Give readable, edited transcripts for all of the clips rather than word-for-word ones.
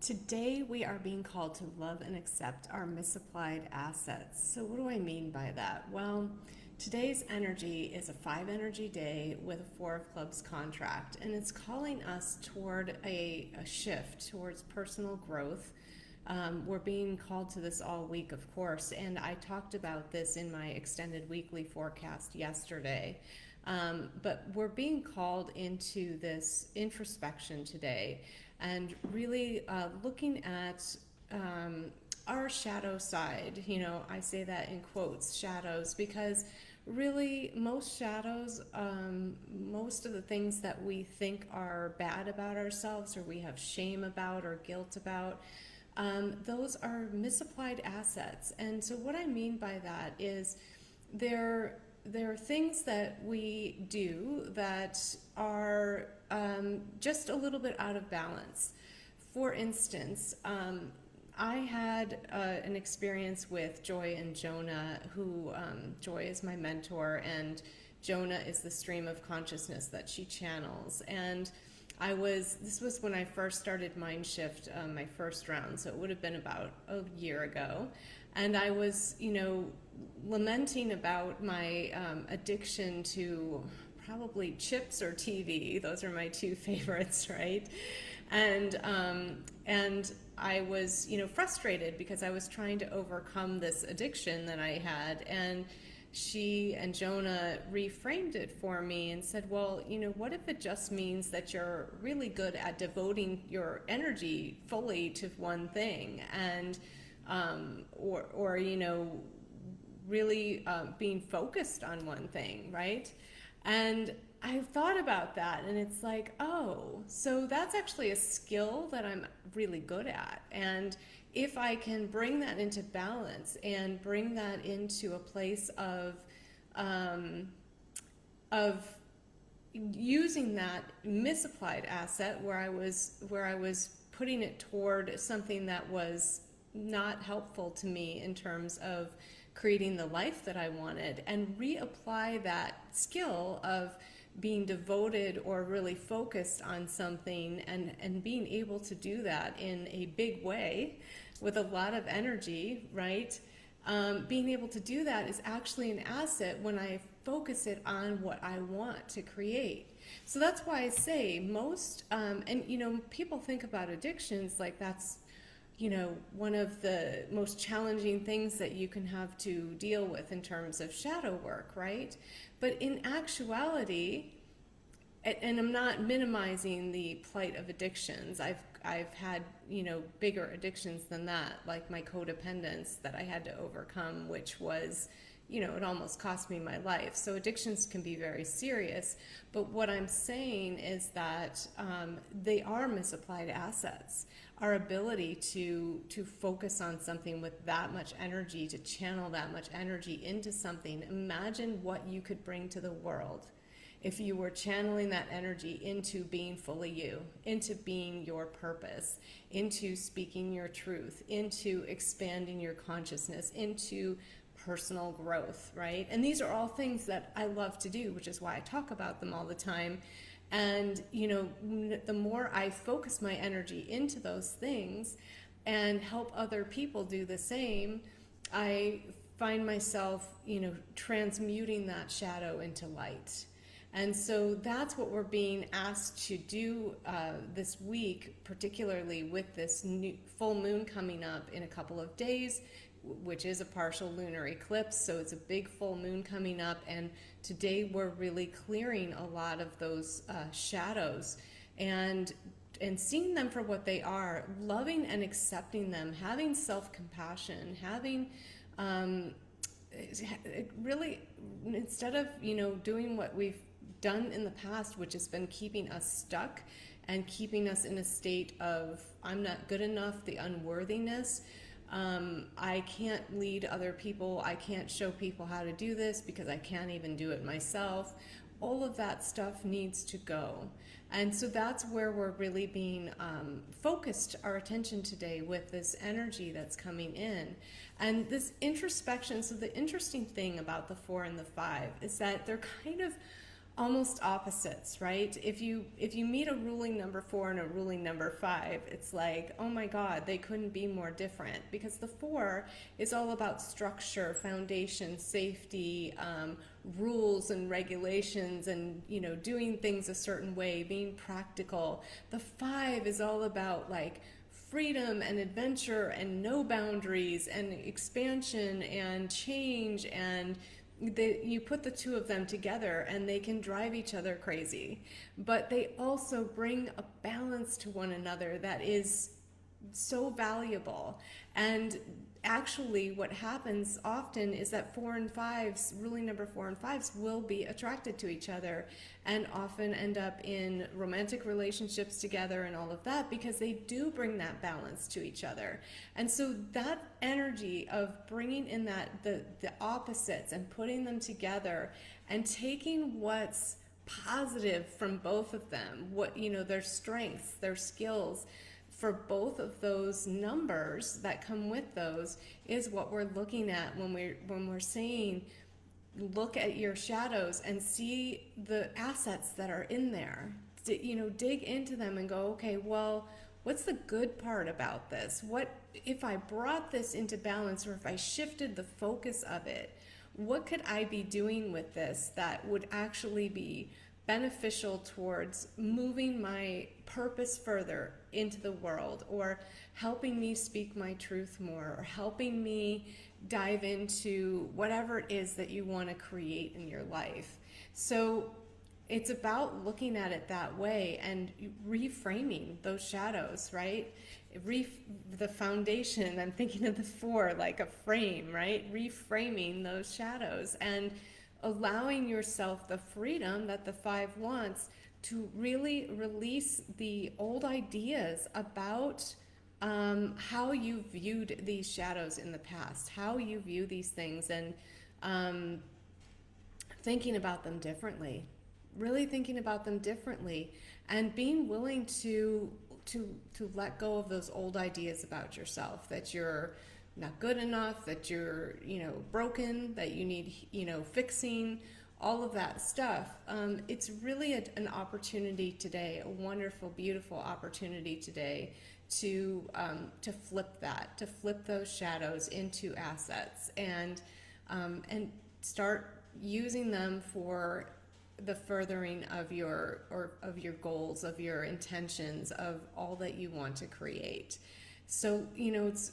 Today we are being called to love and accept our misapplied assets. So what do I mean by that? Well, today's energy is a 5 energy day with a 4 of clubs contract, and it's calling us toward a shift towards personal growth. We're being called to this all week, of course, and I talked about this in my extended weekly forecast yesterday. But we're being called into this introspection today and really looking at our shadow side. You know, I say that in quotes, shadows, because really most shadows, most of the things that we think are bad about ourselves or we have shame about or guilt about, those are misapplied assets. And so what I mean by that is there are things that we do that are just a little bit out of balance. For instance, I had an experience with Joy and Jonah, who Joy is my mentor, and Jonah is the stream of consciousness that she channels. And this was when I first started Mind Shift, my first round, so it would have been about a year ago. And I was, lamenting about my addiction to probably chips or TV. Those are my two favorites, right? And I was, frustrated because I was trying to overcome this addiction that I had. And she and Jonah reframed it for me and said, well, what if it just means that you're really good at devoting your energy fully to one thing, and or really being focused on one thing, right? And I've thought about that, and it's like, oh, so that's actually a skill that I'm really good at. And if I can bring that into balance and bring that into a place of using that misapplied asset where I was putting it toward something that was not helpful to me in terms of creating the life that I wanted, and reapply that skill of being devoted or really focused on something, and being able to do that in a big way with a lot of energy, right? Being able to do that is actually an asset when I focus it on what I want to create. So that's why I say most, people think about addictions like that's, one of the most challenging things that you can have to deal with in terms of shadow work, right? But in actuality, and I'm not minimizing the plight of addictions. I've had, bigger addictions than that, like my codependence that I had to overcome, which was, it almost cost me my life. So addictions can be very serious. But what I'm saying is that they are misapplied assets. Our ability to focus on something with that much energy, to channel that much energy into something. Imagine what you could bring to the world if you were channeling that energy into being fully you, into being your purpose, into speaking your truth, into expanding your consciousness, into personal growth, right? And these are all things that I love to do, which is why I talk about them all the time. And, the more I focus my energy into those things and help other people do the same, I find myself, transmuting that shadow into light. And so that's what we're being asked to do this week, particularly with this new full moon coming up in a couple of days, which is a partial lunar eclipse. So it's a big full moon coming up. And today we're really clearing a lot of those shadows and seeing them for what they are, loving and accepting them, having self-compassion, having really, instead of, doing what we've done in the past, which has been keeping us stuck and keeping us in a state of I'm not good enough, the unworthiness. I can't lead other people. I can't show people how to do this because I can't even do it myself. All of that stuff needs to go. And so that's where we're really being focused our attention today with this energy that's coming in. And this introspection, so the interesting thing about the 4 and the 5 is that they're kind of almost opposites, right? If you meet a ruling number 4 and a ruling number 5, it's like, oh my God, they couldn't be more different, because the 4 is all about structure, foundation, safety, rules and regulations, and doing things a certain way, being practical. The 5 is all about like freedom and adventure and no boundaries and expansion and change, and you put the two of them together and they can drive each other crazy, but they also bring a balance to one another that is so valuable. And actually what happens often is that 4 and 5s, ruling number 4 and 5s, will be attracted to each other and often end up in romantic relationships together and all of that, because they do bring that balance to each other. And so that energy of bringing in that the opposites and putting them together and taking what's positive from both of them, what their strengths, their skills, for both of those numbers that come with those, is what we're looking at when we're saying, look at your shadows and see the assets that are in there. Dig into them and go, okay, well, what's the good part about this? What if I brought this into balance, or if I shifted the focus of it? What could I be doing with this that would actually be beneficial towards moving my purpose further into the world, or helping me speak my truth more, or helping me dive into whatever it is that you want to create in your life? So it's about looking at it that way and reframing those shadows, right? The foundation, I'm thinking of the 4 like a frame, right? Reframing those shadows and allowing yourself the freedom that the 5 wants to really release the old ideas about how you viewed these shadows in the past, how you view these things, and thinking about them differently, really thinking about them differently, and being willing to let go of those old ideas about yourself, that you're not good enough, that you're broken, that you need fixing, all of that stuff. It's really an opportunity today, a wonderful, beautiful opportunity today to flip that, to flip those shadows into assets, and start using them for the furthering of your goals, of your intentions, of all that you want to create. So,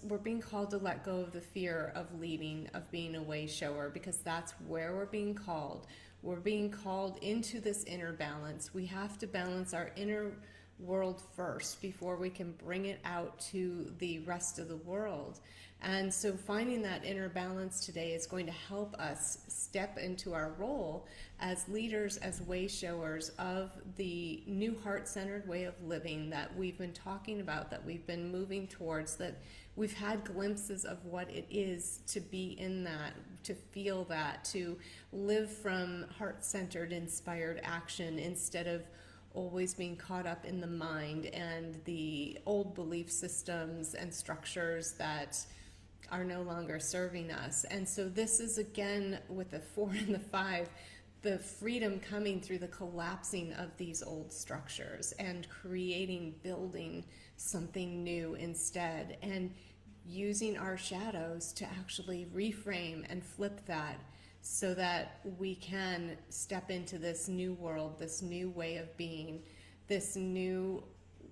we're being called to let go of the fear of leading, of being a way shower, because that's where we're being called. We're being called into this inner balance. We have to balance our inner world first before we can bring it out to the rest of the world. And so finding that inner balance today is going to help us step into our role as leaders, as way showers of the new heart-centered way of living that we've been talking about, that we've been moving towards, that we've had glimpses of what it is to be in that, to feel that, to live from heart-centered, inspired action instead of always being caught up in the mind and the old belief systems and structures that are no longer serving us. And so this is, again, with the 4 and the 5, the freedom coming through the collapsing of these old structures and building something new instead, and using our shadows to actually reframe and flip that, so that we can step into this new world, this new way of being, this new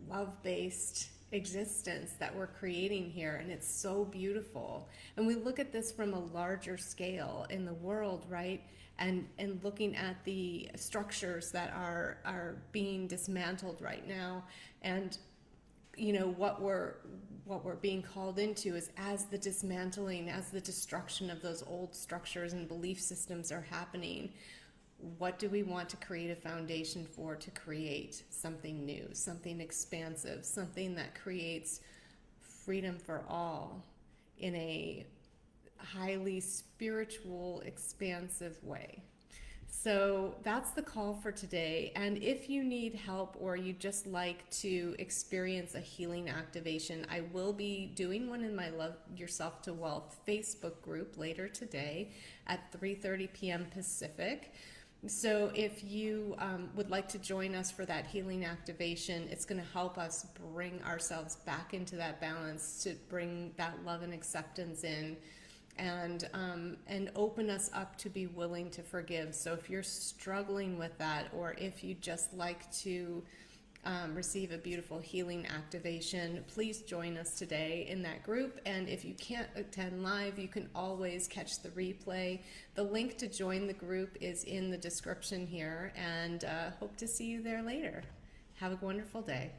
love-based existence that we're creating here. And it's so beautiful. And we look at this from a larger scale in the world, right? And looking at the structures that are being dismantled right now, and what we're being called into is, as the dismantling, as the destruction of those old structures and belief systems are happening, what do we want to create a foundation for, to create something new, something expansive, something that creates freedom for all in a highly spiritual, expansive way. So that's the call for today. And if you need help, or you just like to experience a healing activation, I will be doing one in my Love Yourself to Wealth Facebook group later today at 3:30 p.m. Pacific. So if you would like to join us for that healing activation, it's going to help us bring ourselves back into that balance, to bring that love and acceptance in, and open us up to be willing to forgive. So if you're struggling with that, or if you just like to receive a beautiful healing activation, please join us today in that group. And if you can't attend live, you can always catch the replay. The link to join the group is in the description here, and hope to see you there later. Have a wonderful day.